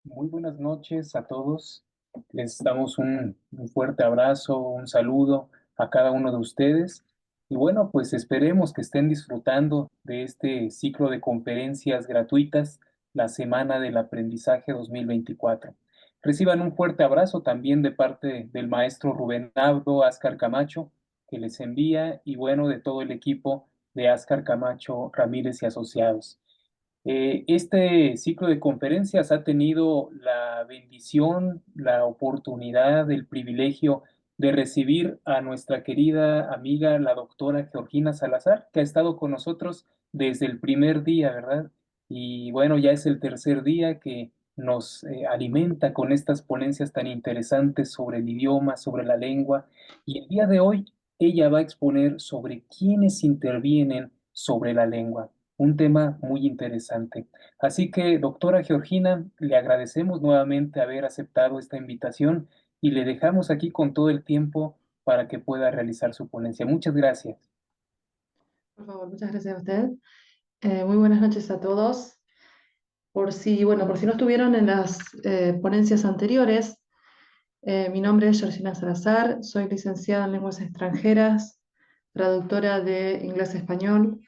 Muy buenas noches a todos. Les damos un fuerte abrazo, un saludo a cada uno de ustedes. Y bueno, pues esperemos que estén disfrutando de este ciclo de conferencias gratuitas, la Semana del Aprendizaje 2024. Reciban un fuerte abrazo también de parte del maestro Rubén Abdo, Ascar Camacho, que les envía, y bueno, de todo el equipo de Ascar Camacho Ramírez y Asociados. Este ciclo de conferencias ha tenido la bendición, la oportunidad, el privilegio de recibir a nuestra querida amiga, la doctora Georgina Salazar, que ha estado con nosotros desde el primer día, ¿verdad? Y bueno, ya es el tercer día que nos alimenta con estas ponencias tan interesantes sobre el idioma, sobre la lengua. Y el día de hoy ella va a exponer sobre quiénes intervienen sobre la lengua, un tema muy interesante. Así que, doctora Georgina, le agradecemos nuevamente haber aceptado esta invitación y le dejamos aquí con todo el tiempo para que pueda realizar su ponencia. Muchas gracias. Por favor, muchas gracias a usted. Muy buenas noches a todos. Por si no estuvieron en las ponencias anteriores, mi nombre es Georgina Salazar, soy licenciada en lenguas extranjeras, traductora de inglés a español,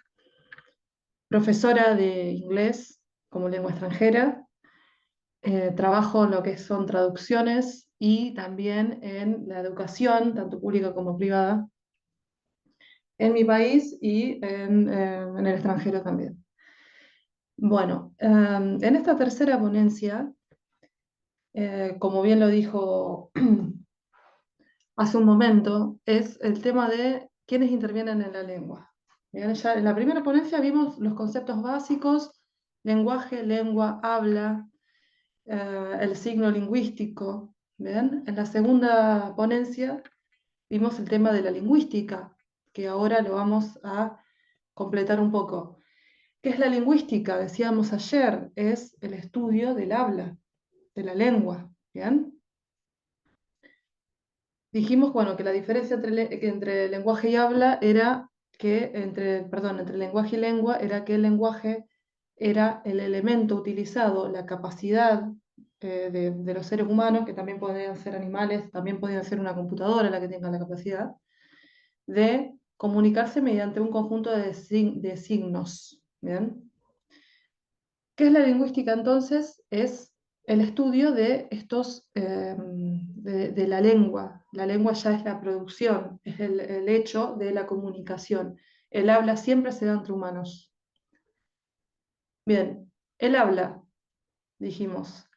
profesora de inglés como lengua extranjera. Trabajo en lo que son traducciones y también en la educación, tanto pública como privada, en mi país y en el extranjero también. Bueno, en esta tercera ponencia, como bien lo dijo hace un momento, es el tema de quiénes intervienen en la lengua. Bien, ya en la primera ponencia vimos los conceptos básicos: lenguaje, lengua, habla, el signo lingüístico. ¿Bien? En la segunda ponencia vimos el tema de la lingüística, que ahora lo vamos a completar un poco. ¿Qué es la lingüística? Decíamos ayer, es el estudio del habla, de la lengua. ¿Bien? Dijimos, bueno, que la diferencia entre lenguaje y habla era que, entre lenguaje y lengua, era que el lenguaje era el elemento utilizado, la capacidad de los seres humanos, que también podrían ser animales, también podría ser una computadora la que tenga la capacidad, de comunicarse mediante un conjunto de signos. ¿Bien? ¿Qué es la lingüística entonces? Es el estudio de estos, de la lengua. La lengua ya es la producción, es el hecho de la comunicación. El habla siempre se da entre humanos. Bien, el habla, dijimos,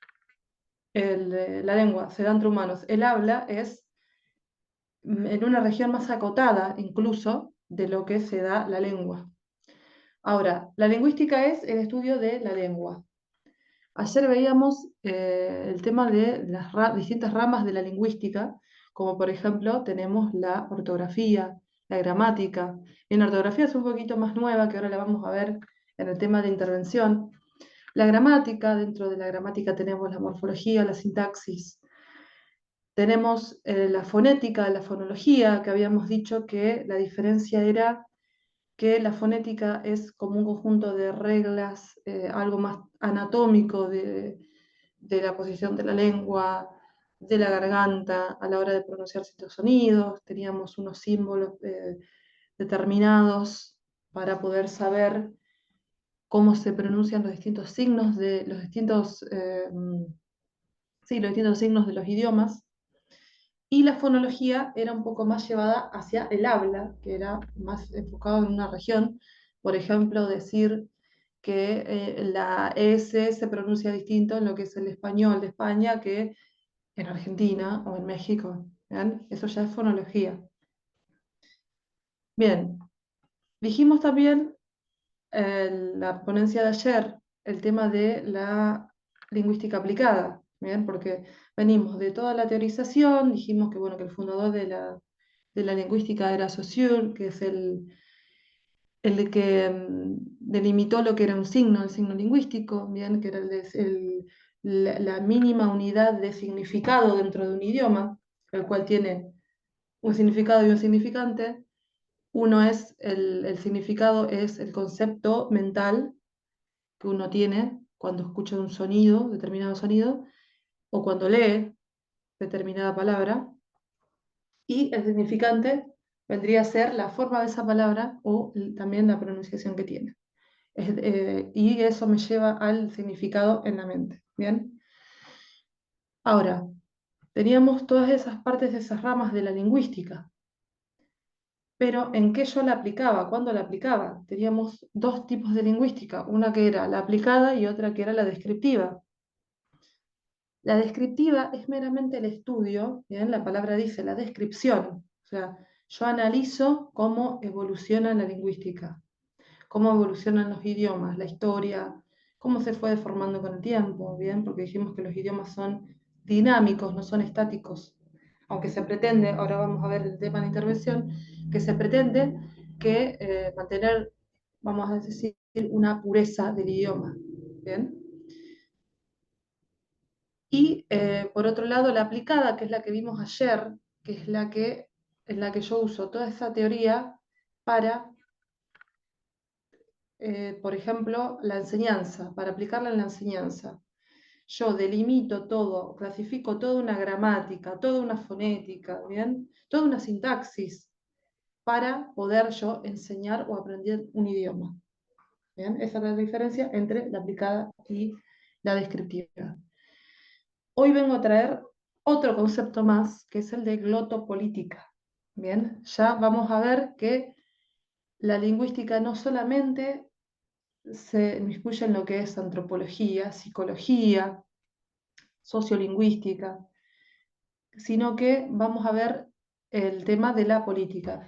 la lengua se da entre humanos. El habla es en una región más acotada incluso de lo que se da la lengua. Ahora, la lingüística es el estudio de la lengua. Ayer veíamos el tema de las distintas ramas de la lingüística, como por ejemplo tenemos la ortografía, la gramática. En la ortografía es un poquito más nueva, que ahora la vamos a ver en el tema de intervención. La gramática, dentro de la gramática tenemos la morfología, la sintaxis. Tenemos la fonética, la fonología, que habíamos dicho que la diferencia era que la fonética es como un conjunto de reglas, algo más anatómico de la posición de la lengua, de la garganta a la hora de pronunciar ciertos sonidos. Teníamos unos símbolos determinados para poder saber cómo se pronuncian los distintos signos de los distintos, sí, los distintos signos de los idiomas. Y la fonología era un poco más llevada hacia el habla, que era más enfocado en una región. Por ejemplo, decir que la S se pronuncia distinto en lo que es el español de España que en Argentina o en México. ¿Bien? Eso ya es fonología. Bien, dijimos también en la ponencia de ayer el tema de la lingüística aplicada. ¿Bien? Porque venimos de toda la teorización, dijimos que, bueno, que el fundador de la lingüística era Saussure, que es el que delimitó lo que era un signo, el signo lingüístico, ¿bien? Que era la mínima unidad de significado dentro de un idioma, el cual tiene un significado y un significante. Uno es el significado es el concepto mental que uno tiene cuando escucha un sonido, determinado sonido, o cuando lee determinada palabra, y el significante vendría a ser la forma de esa palabra o también la pronunciación que tiene. Y eso me lleva al significado en la mente. ¿Bien? Ahora, teníamos todas esas partes de esas ramas de la lingüística, pero ¿en qué yo la aplicaba? ¿Cuándo la aplicaba? Teníamos dos tipos de lingüística, una que era la aplicada y otra que era la descriptiva. La descriptiva es meramente el estudio, ¿bien? La palabra dice la descripción, o sea, yo analizo cómo evoluciona la lingüística, cómo evolucionan los idiomas, la historia, cómo se fue deformando con el tiempo, ¿bien? Porque dijimos que los idiomas son dinámicos, no son estáticos. Aunque se pretende, ahora vamos a ver el tema de intervención, que se pretende que mantener, vamos a decir, una pureza del idioma, ¿bien? Y por otro lado, la aplicada, que es la que vimos ayer, que es en la que yo uso toda esa teoría para por ejemplo, la enseñanza, para aplicarla en la enseñanza. Yo delimito todo, clasifico toda una gramática, toda una fonética, ¿bien? Toda una sintaxis para poder yo enseñar o aprender un idioma. ¿Bien? Esa es la diferencia entre la aplicada y la descriptiva. Hoy vengo a traer otro concepto más, que es el de glotopolítica. Bien, ya vamos a ver que la lingüística no solamente se inmiscuye en lo que es antropología, psicología, sociolingüística, sino que vamos a ver el tema de la política.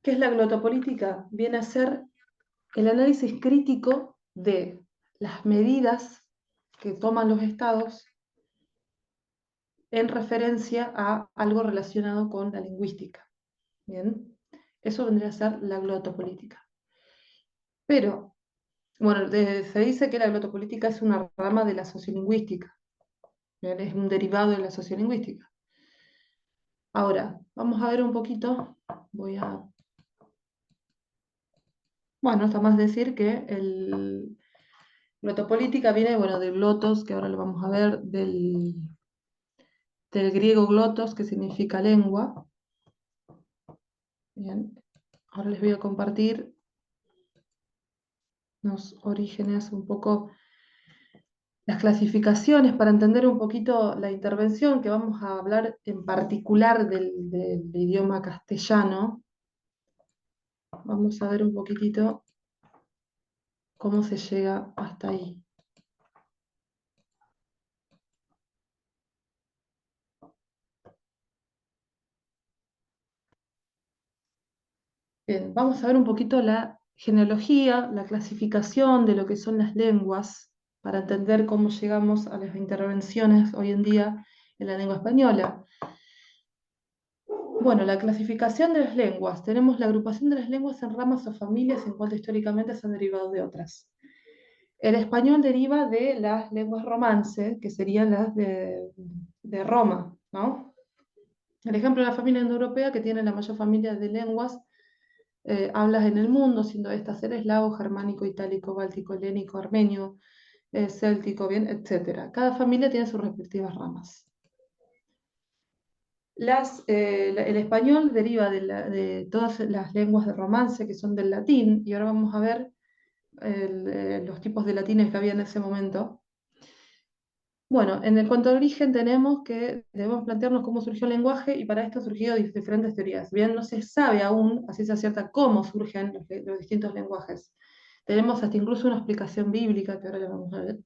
¿Qué es la glotopolítica? Viene a ser el análisis crítico de las medidas que toman los estados en referencia a algo relacionado con la lingüística. ¿Bien? Eso vendría a ser la glotopolítica. Pero, bueno, se dice que la glotopolítica es una rama de la sociolingüística. Bien, es un derivado de la sociolingüística. Ahora, vamos a ver un poquito, bueno, está más decir que el glotopolítica viene, bueno, de glotos, que ahora lo vamos a ver, del griego glotos, que significa lengua. Bien, ahora les voy a compartir los orígenes, un poco las clasificaciones para entender un poquito la intervención, que vamos a hablar en particular del idioma castellano. Vamos a ver un poquitito cómo se llega hasta ahí. Bien, vamos a ver un poquito la genealogía, la clasificación de lo que son las lenguas, para entender cómo llegamos a las intervenciones hoy en día en la lengua española. Bueno, la clasificación de las lenguas. Tenemos la agrupación de las lenguas en ramas o familias en cuanto históricamente se han derivado de otras. El español deriva de las lenguas romance, que serían las de Roma, ¿no? El ejemplo de la familia indoeuropea, que tiene la mayor familia de lenguas hablas en el mundo, siendo estas el eslavo, germánico, itálico, báltico, helénico, armenio, céltico, bien, etc. Cada familia tiene sus respectivas ramas. El español deriva de todas las lenguas de romance que son del latín, y ahora vamos a ver los tipos de latines que había en ese momento. Bueno, en el cuanto al origen tenemos que debemos plantearnos cómo surgió el lenguaje y para esto han surgido diferentes teorías. Bien, no se sabe aún a ciencia cierta cómo surgen los distintos lenguajes. Tenemos hasta incluso una explicación bíblica que ahora le vamos a ver.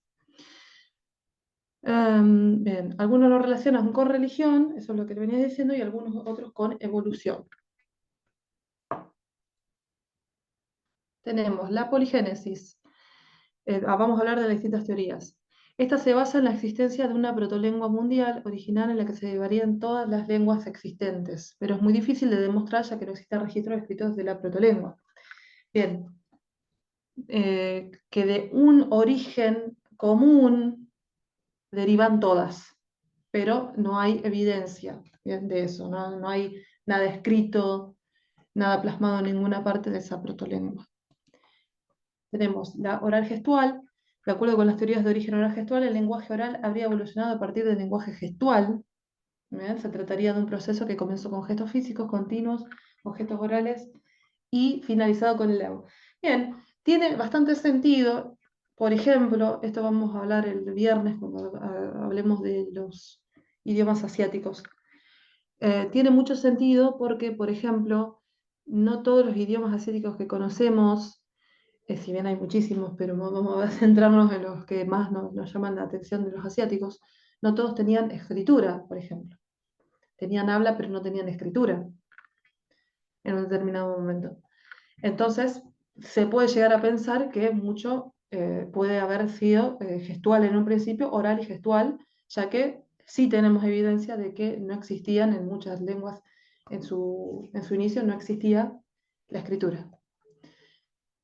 Bien, algunos lo relacionan con religión, eso es lo que le venía diciendo, y algunos otros con evolución. Tenemos la poligénesis. Vamos a hablar de las distintas teorías. Esta se basa en la existencia de una protolengua mundial original en la que se derivarían todas las lenguas existentes, pero es muy difícil de demostrar ya que no existen registros escritos de la protolengua. Bien, que de un origen común derivan todas, pero no hay evidencia, bien, de eso, no hay nada escrito, nada plasmado en ninguna parte de esa protolengua. Tenemos la oral gestual, De acuerdo con las teorías de origen oral gestual, el lenguaje oral habría evolucionado a partir del lenguaje gestual. ¿Bien? Se trataría de un proceso que comenzó con gestos físicos continuos, con gestos orales y finalizado con el habla. Bien, tiene bastante sentido. Por ejemplo, esto vamos a hablar el viernes cuando hablemos de los idiomas asiáticos. Tiene mucho sentido porque, por ejemplo, no todos los idiomas asiáticos que conocemos, si bien hay muchísimos, pero vamos a centrarnos en los que más nos llaman la atención de los asiáticos, no todos tenían escritura, por ejemplo. Tenían habla, pero no tenían escritura en un determinado momento. Entonces, se puede llegar a pensar que mucho puede haber sido gestual en un principio, oral y gestual, ya que sí tenemos evidencia de que no existían en muchas lenguas, en su inicio no existía la escritura.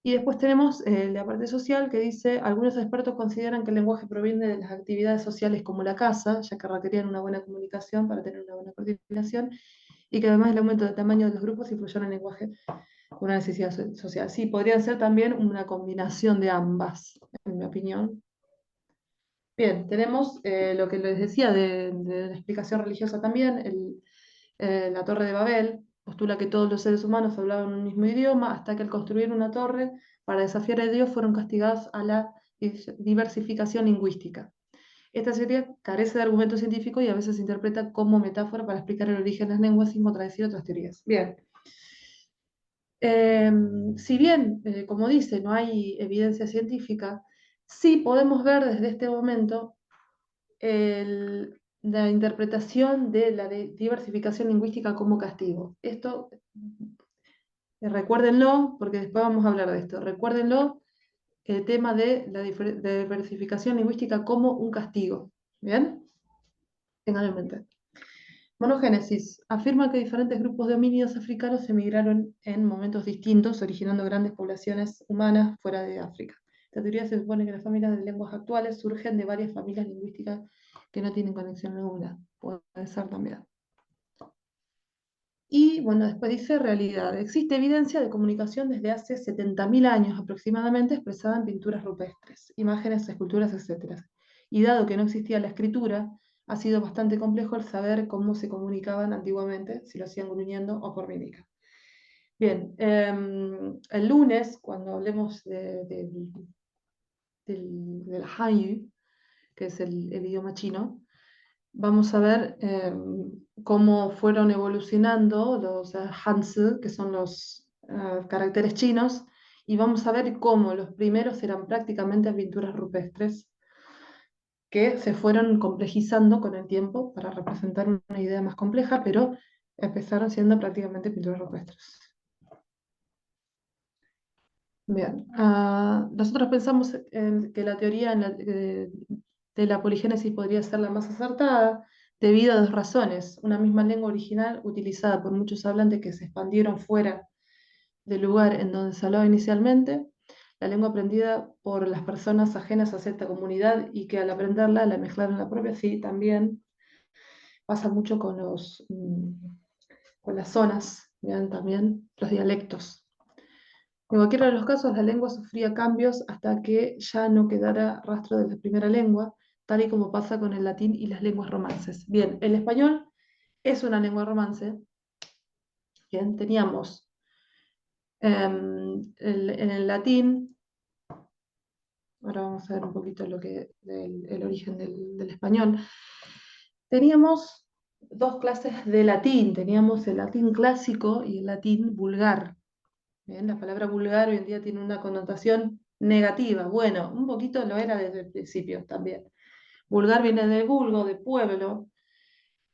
Y después tenemos la parte social que dice, algunos expertos consideran que el lenguaje proviene de las actividades sociales como la caza, ya que requerían una buena comunicación para tener una buena coordinación, y que además el aumento del tamaño de los grupos influyó en el lenguaje con una necesidad social. Sí, podrían ser también una combinación de ambas, en mi opinión. Bien, tenemos lo que les decía de la explicación religiosa también, la Torre de Babel postula que todos los seres humanos hablaban un mismo idioma hasta que al construir una torre para desafiar a Dios fueron castigados a la diversificación lingüística. Esta teoría carece de argumento científico y a veces se interpreta como metáfora para explicar el origen de las lenguas sin contradecir otras teorías. Bien. Si bien, como dice, no hay evidencia científica, sí podemos ver desde este momento la interpretación de la diversificación lingüística como castigo. Esto, recuérdenlo, porque después vamos a hablar de esto. Recuérdenlo, el tema de la diversificación lingüística como un castigo. ¿Bien? Tenganlo en mente. Monogénesis. Afirma que diferentes grupos de homínidos africanos emigraron en momentos distintos, originando grandes poblaciones humanas fuera de África. Esta teoría se supone que las familias de lenguas actuales surgen de varias familias lingüísticas que no tienen conexión alguna. Puede ser también. Y bueno, después dice realidad. Existe evidencia de comunicación desde hace 70.000 años aproximadamente expresada en pinturas rupestres, imágenes, esculturas, etc. Y dado que no existía la escritura, ha sido bastante complejo el saber cómo se comunicaban antiguamente, si lo hacían gruñendo o por mímica. Bien, el lunes, cuando hablemos del Hanyu, que es el idioma chino, vamos a ver cómo fueron evolucionando los Hanzi, que son los caracteres chinos, y vamos a ver cómo los primeros eran prácticamente pinturas rupestres que se fueron complejizando con el tiempo para representar una idea más compleja, pero empezaron siendo prácticamente pinturas rupestres. Bien, nosotros pensamos que la teoría de la poligénesis podría ser la más acertada debido a dos razones. Una misma lengua original utilizada por muchos hablantes que se expandieron fuera del lugar en donde se hablaba inicialmente, la lengua aprendida por las personas ajenas a cierta comunidad y que al aprenderla la mezclaron en la propia, sí, también pasa mucho con las zonas, ¿bien? También los dialectos. En cualquiera de los casos, la lengua sufría cambios hasta que ya no quedara rastro de la primera lengua, tal y como pasa con el latín y las lenguas romances. Bien, el español es una lengua romance. Bien, teníamos en el latín, ahora vamos a ver un poquito el origen del español. Teníamos dos clases de latín, teníamos el latín clásico y el latín vulgar. Bien, la palabra vulgar hoy en día tiene una connotación negativa. Bueno, un poquito lo era desde el principio también. Vulgar viene de vulgo, de pueblo.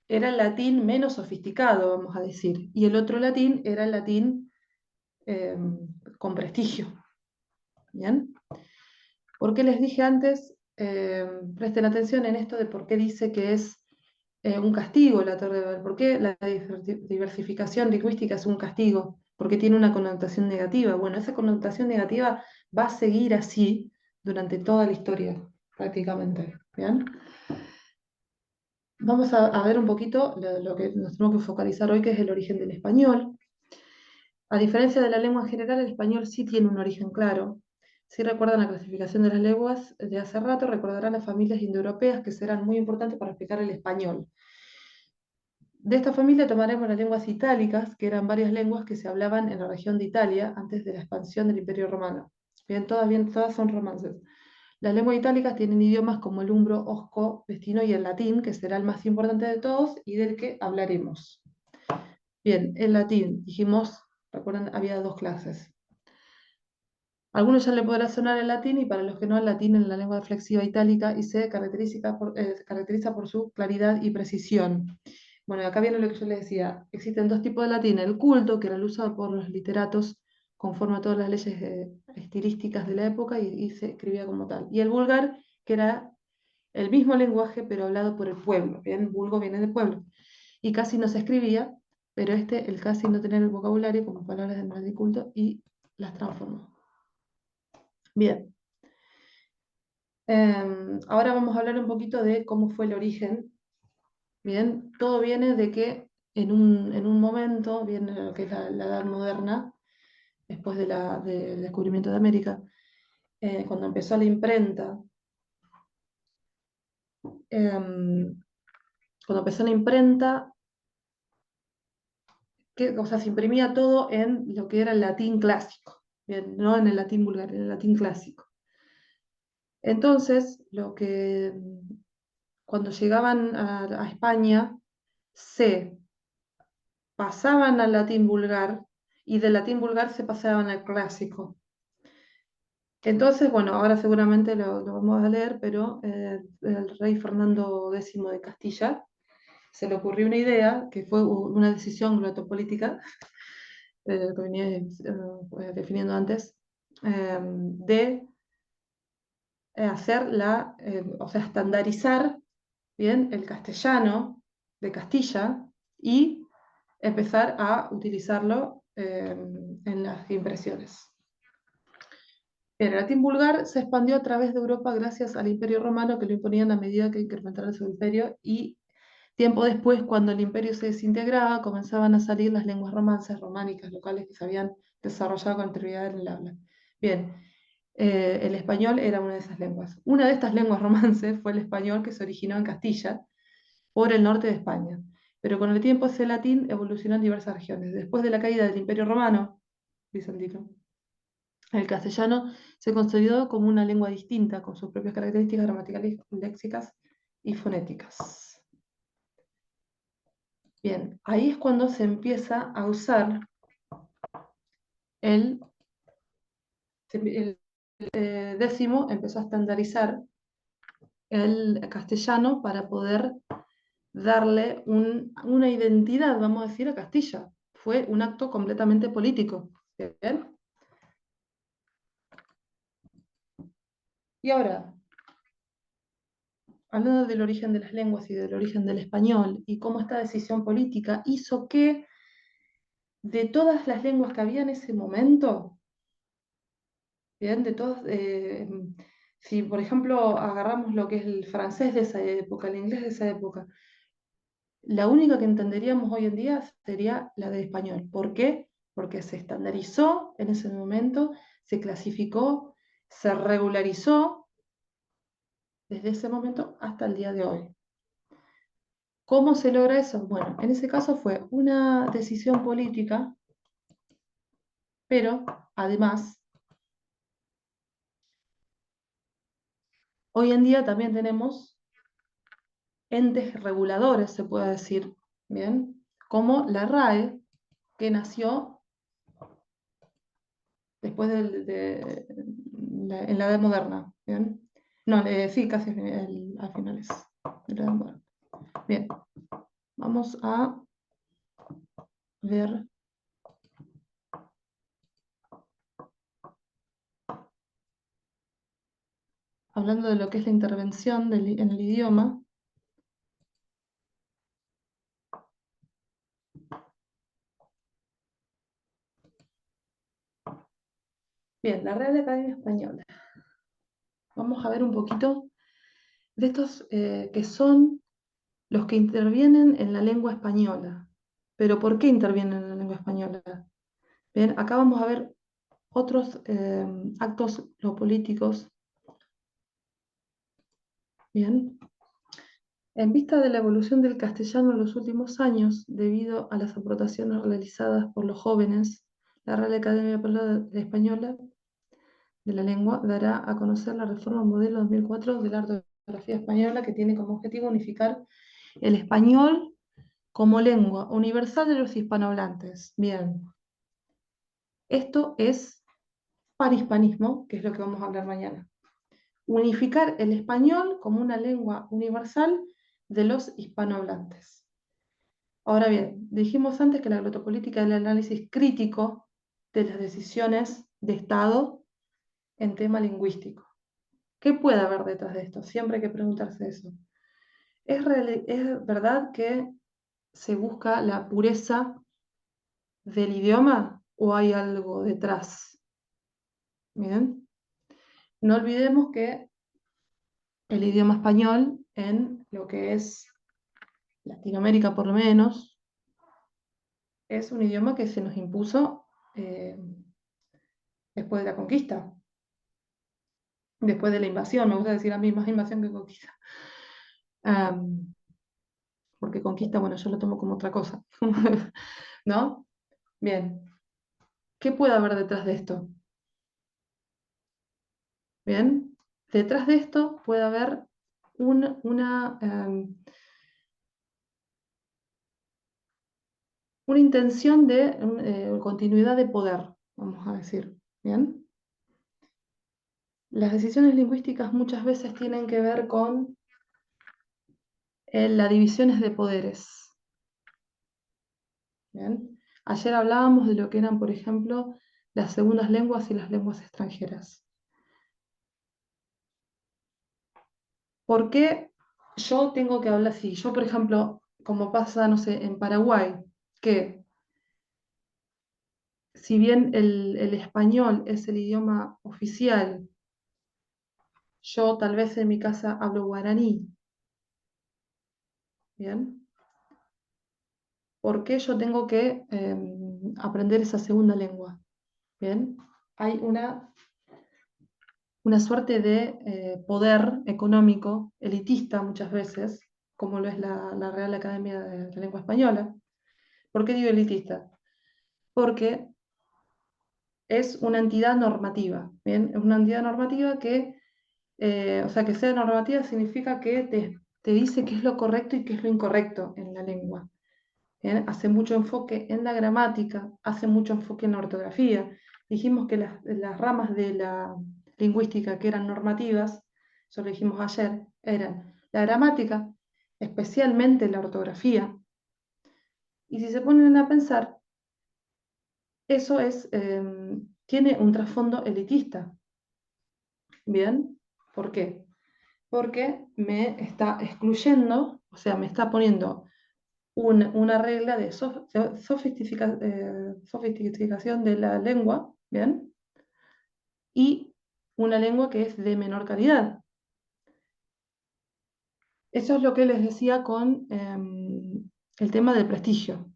Era el latín menos sofisticado, vamos a decir. Y el otro latín era el latín eh, con prestigio. ¿Bien? ¿Por qué les dije antes? Presten atención en esto de por qué dice que es un castigo la Torre de Babel. ¿Por qué la diversificación lingüística es un castigo? Porque tiene una connotación negativa. Bueno, esa connotación negativa va a seguir así durante toda la historia, prácticamente. ¿Bien? Vamos a ver un poquito lo que nos tenemos que focalizar hoy, que es el origen del español. A diferencia de la lengua en general, el español sí tiene un origen claro. Si recuerdan la clasificación de las lenguas de hace rato, recordarán las familias indoeuropeas que serán muy importantes para explicar el español. De esta familia tomaremos las lenguas itálicas, que eran varias lenguas que se hablaban en la región de Italia antes de la expansión del Imperio Romano. Bien, todas son romances. Las lenguas itálicas tienen idiomas como el umbro, osco, vestino y el latín, que será el más importante de todos y del que hablaremos. Bien, el latín, dijimos, recuerdan, había dos clases. A algunos ya le podrá sonar el latín y para los que no, el latín es la lengua flexiva itálica y se caracteriza por su claridad y precisión. Bueno, acá viene lo que yo les decía. Existen dos tipos de latín. El culto, que era el usado por los literatos conforme a todas las leyes estilísticas de la época y se escribía como tal. Y el vulgar, que era el mismo lenguaje pero hablado por el pueblo. Bien, vulgo viene del pueblo. Y casi no se escribía, pero el casi no tenía el vocabulario como palabras de mal de culto y las transformó. Bien. Ahora vamos a hablar un poquito de cómo fue el origen. Bien, todo viene de que en un momento, viene lo que es la Edad Moderna, después del descubrimiento de América, cuando empezó la imprenta, cuando empezó la imprenta, o sea, se imprimía todo en lo que era el latín clásico, bien, no en el latín vulgar, en el latín clásico. Entonces, cuando llegaban a España, se pasaban al latín vulgar y del latín vulgar se pasaban al clásico. Entonces, bueno, ahora seguramente lo vamos a leer, pero el rey Fernando X de Castilla se le ocurrió una idea, que fue una decisión glotopolítica, que venía definiendo antes, de o sea, estandarizar bien el castellano de Castilla y empezar a utilizarlo en las impresiones. El latín vulgar se expandió a través de Europa gracias al Imperio Romano, que lo imponían a medida que incrementaba su imperio, y tiempo después, cuando el imperio se desintegraba, comenzaban a salir las lenguas romances románicas locales que se habían desarrollado con anterioridad en el habla. Bien, el español era una de esas lenguas. Una de estas lenguas romances fue el español que se originó en Castilla, por el norte de España. Pero con el tiempo ese latín evolucionó en diversas regiones. Después de la caída del Imperio Romano, bizantino, el castellano se consolidó como una lengua distinta, con sus propias características gramaticales, léxicas y fonéticas. Bien, ahí es cuando se empieza a usar el décimo, empezó a estandarizar el castellano para poder darle una identidad, vamos a decir, a Castilla. Fue un acto completamente político. ¿Bien? Y ahora, hablando del origen de las lenguas y del origen del español y cómo esta decisión política hizo que de todas las lenguas que había en ese momento, ¿bien? Si por ejemplo agarramos lo que es el francés de esa época, el inglés de esa época, la única que entenderíamos hoy en día sería la de español. ¿Por qué? Porque se estandarizó en ese momento, se clasificó, se regularizó desde ese momento hasta el día de hoy. ¿Cómo se logra eso? Bueno, en ese caso fue una decisión política, pero además, hoy en día también tenemos entes reguladores, se puede decir, ¿bien? Como la RAE, que nació después en la Edad Moderna, ¿bien? No, sí, casi a finales de la Edad Moderna. Bien, vamos a ver, hablando de lo que es la intervención en el idioma. Bien, la Real Academia Española. Vamos a ver un poquito de estos que son los que intervienen en la lengua española. ¿Pero por qué intervienen en la lengua española? Bien, acá vamos a ver otros actos políticos. Bien. En vista de la evolución del castellano en los últimos años, debido a las aportaciones realizadas por los jóvenes, la Real Academia Española de la Lengua dará a conocer la reforma modelo 2004 de la ortografía española, que tiene como objetivo unificar el español como lengua universal de los hispanohablantes. Bien, esto es panhispanismo, que es lo que vamos a hablar mañana. Unificar el español como una lengua universal de los hispanohablantes. Ahora bien, dijimos antes que la glotopolítica es el análisis crítico de las decisiones de Estado en tema lingüístico. ¿Qué puede haber detrás de esto? Siempre hay que preguntarse eso. ¿Es verdad que se busca la pureza del idioma o hay algo detrás? Bien. No olvidemos que el idioma español en lo que es Latinoamérica por lo menos es un idioma que se nos impuso eh, después de la conquista, después de la invasión. Me gusta decir a mí más invasión que conquista. Am, Porque conquista, bueno, yo lo tomo como otra cosa. ¿No? Bien. ¿Qué puede haber detrás de esto? Bien. Detrás de esto puede haber una intención de continuidad de poder, vamos a decir. Bien. Las decisiones lingüísticas muchas veces tienen que ver con las divisiones de poderes. Bien. Ayer hablábamos de lo que eran, por ejemplo, las segundas lenguas y las lenguas extranjeras. ¿Por qué yo tengo que hablar así? Yo, por ejemplo, como pasa, no sé, en Paraguay, que si bien el español es el idioma oficial, yo tal vez en mi casa hablo guaraní, ¿bien? ¿Por qué yo tengo que aprender esa segunda lengua? ¿Bien? Hay una suerte de poder económico elitista muchas veces, como lo es la Real Academia de la Lengua Española. ¿Por qué digo elitista? Porque es una entidad normativa, ¿bien? Es una entidad normativa que, o sea, que sea normativa significa que te dice qué es lo correcto y qué es lo incorrecto en la lengua. ¿Bien? Hace mucho enfoque en la gramática, hace mucho enfoque en la ortografía. Dijimos que las ramas de la lingüística que eran normativas, eso lo dijimos ayer, eran la gramática, especialmente la ortografía. Y si se ponen a pensar, eso tiene un trasfondo elitista. ¿Bien? ¿Por qué? Porque me está excluyendo, o sea, me está poniendo una regla de sofisticación de la lengua, ¿bien? Y una lengua que es de menor calidad. Eso es lo que les decía con el tema del prestigio.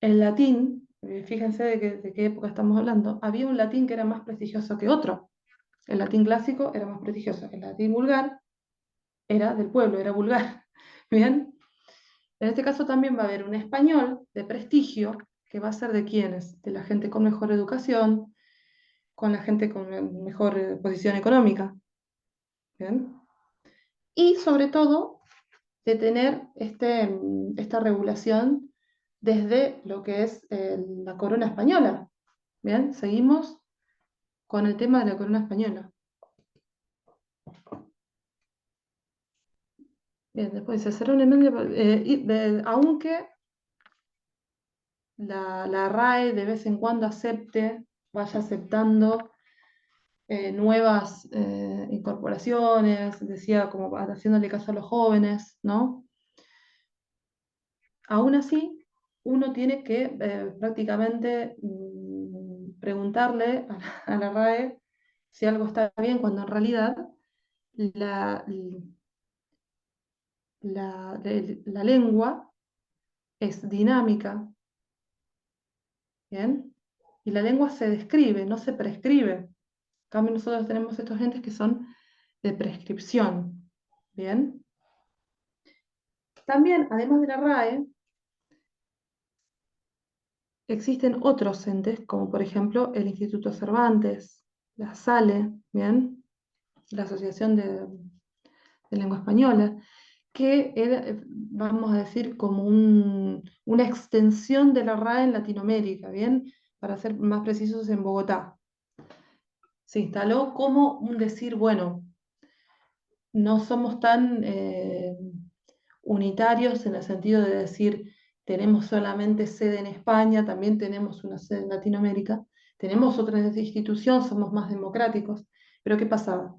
El latín, fíjense de qué época estamos hablando, había un latín que era más prestigioso que otro. El latín clásico era más prestigioso. El latín vulgar era del pueblo, era vulgar. ¿Bien? En este caso también va a haber un español de prestigio, que va a ser de quienes, de la gente con mejor educación, con la gente con mejor posición económica. ¿Bien? Y sobre todo, de tener esta regulación desde lo que es la corona española. ¿Bien? Seguimos con el tema de la corona española. Bien, después se será una enmienda, aunque la RAE de vez en cuando vaya aceptando nuevas incorporaciones, decía, como haciéndole caso a los jóvenes, ¿no? Aún así, uno tiene que prácticamente preguntarle a la RAE si algo está bien, cuando en realidad la, la lengua es dinámica, ¿bien? y la lengua se describe, no se prescribe. En cambio, nosotros tenemos estos entes que son de prescripción. Bien. También, además de la RAE, existen otros entes, como por ejemplo el Instituto Cervantes, la SALE, ¿bien? La Asociación de Lengua Española, que era, vamos a decir, como una extensión de la RAE en Latinoamérica, ¿bien? Para ser más precisos, en Bogotá. Se instaló como un decir, bueno, no somos tan unitarios en el sentido de decir, tenemos solamente sede en España, también tenemos una sede en Latinoamérica, tenemos otra institución, somos más democráticos. Pero ¿qué pasaba?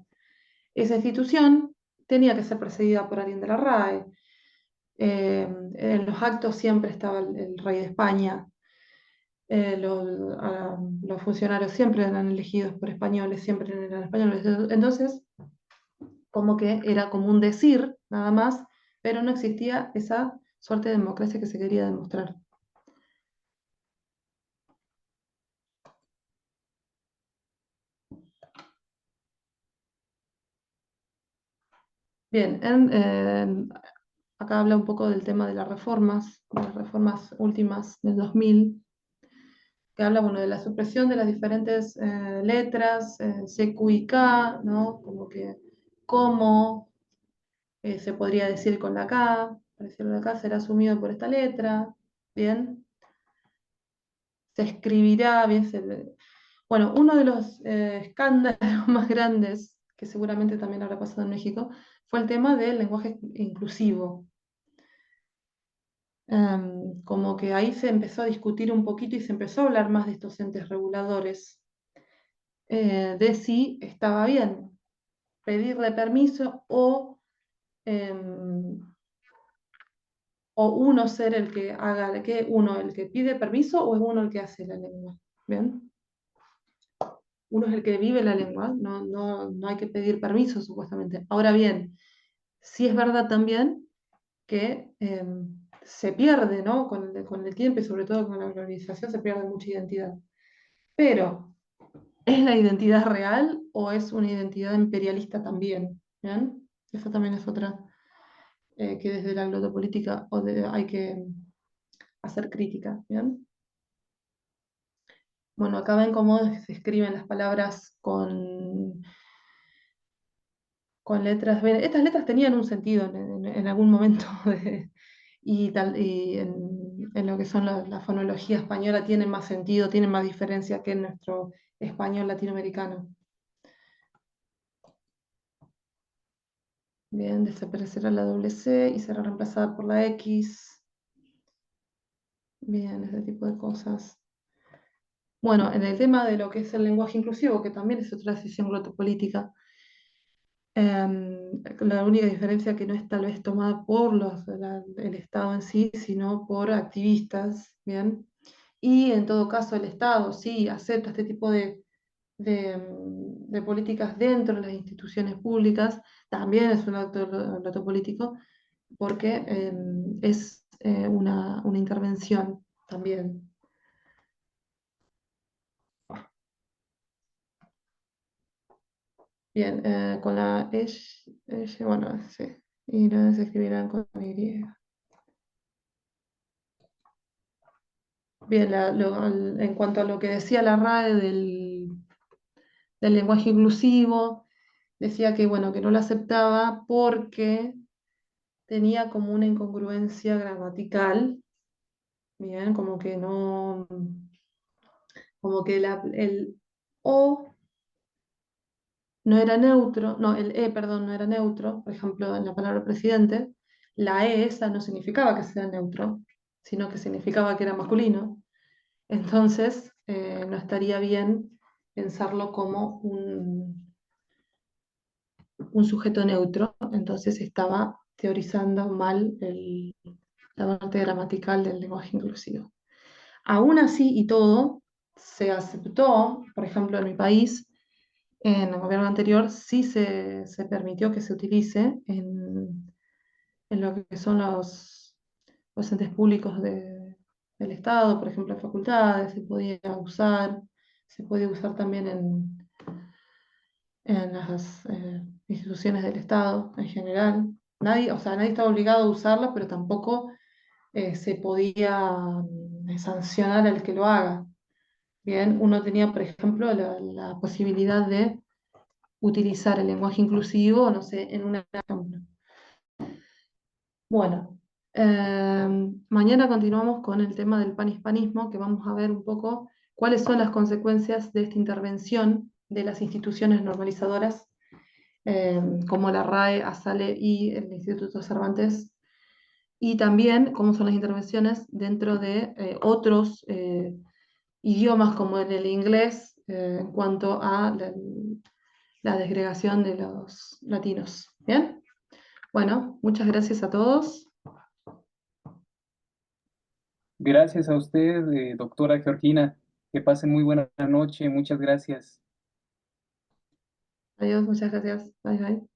Esa institución tenía que ser presidida por alguien de la RAE. En los actos siempre estaba el rey de España. Los funcionarios siempre eran elegidos por españoles, siempre eran españoles. Entonces, como que era como un decir, nada más, pero no existía esa suerte de democracia que se quería demostrar. Bien, acá habla un poco del tema de las reformas últimas del 2000, que habla, bueno, de la supresión de las diferentes letras, C, Q y K, ¿no? Como que cómo se podría decir con la K, para decirlo de acá, será asumido por esta letra, ¿bien? Se escribirá, bien, bueno, uno de los escándalos más grandes, que seguramente también habrá pasado en México, fue el tema del lenguaje inclusivo. Como que ahí se empezó a discutir un poquito y se empezó a hablar más de estos entes reguladores, de si estaba bien pedirle permiso em, o uno ser el que haga, que uno el que pide permiso o es uno el que hace la lengua. ¿Bien? Uno es el que vive la lengua, no hay que pedir permiso supuestamente. Ahora bien, sí es verdad también que se pierde, ¿no? Con el tiempo y sobre todo con la globalización se pierde mucha identidad. Pero, ¿es la identidad real o es una identidad imperialista también? ¿Bien? Esa también es otra que desde la glotopolítica hay que hacer crítica. ¿Bien? Bueno, acá ven cómo se escriben las palabras con letras. Bien, estas letras tenían un sentido en algún momento y en lo que son la fonología española tienen más sentido, tienen más diferencia que en nuestro español latinoamericano. Bien, desaparecerá la doble C y será reemplazada por la X. Bien, ese tipo de cosas. Bueno, en el tema de lo que es el lenguaje inclusivo, que también es otra decisión glotopolítica, la única diferencia que no es tal vez tomada por el Estado en sí, sino por activistas, ¿bien? Y en todo caso el Estado sí acepta este tipo de políticas dentro de las instituciones públicas, también es un acto político, porque es una intervención también. Bien, con la bueno, sí, y no se escribirán con Y. Bien, en cuanto a lo que decía la RAE del lenguaje inclusivo, decía que, bueno, que no lo aceptaba porque tenía como una incongruencia gramatical, bien, como que no, como que el O no era neutro, no, el E, perdón, no era neutro, por ejemplo, en la palabra presidente, la E esa no significaba que sea neutro, sino que significaba que era masculino. Entonces, no estaría bien pensarlo como un sujeto neutro, entonces estaba teorizando mal la parte gramatical del lenguaje inclusivo. Aún así y todo, se aceptó, por ejemplo, en mi país, en el gobierno anterior, sí se permitió que se utilice en lo que son los entes públicos del Estado, por ejemplo, en facultades, se podía usar también en las instituciones del Estado en general. Nadie, o sea, nadie estaba obligado a usarla, pero tampoco se podía sancionar al que lo haga. Bien, uno tenía, por ejemplo, la posibilidad de utilizar el lenguaje inclusivo, no sé, en un ejemplo. Bueno, mañana continuamos con el tema del panhispanismo, que vamos a ver un poco cuáles son las consecuencias de esta intervención de las instituciones normalizadoras, como la RAE, ASALE y el Instituto Cervantes, y también cómo son las intervenciones dentro de otros idiomas como en el inglés, en cuanto a la desgregación de los latinos. ¿Bien? Bueno, muchas gracias a todos. Gracias a usted, doctora Georgina. Que pasen muy buena noche. Muchas gracias. Adiós, muchas gracias. Bye, bye.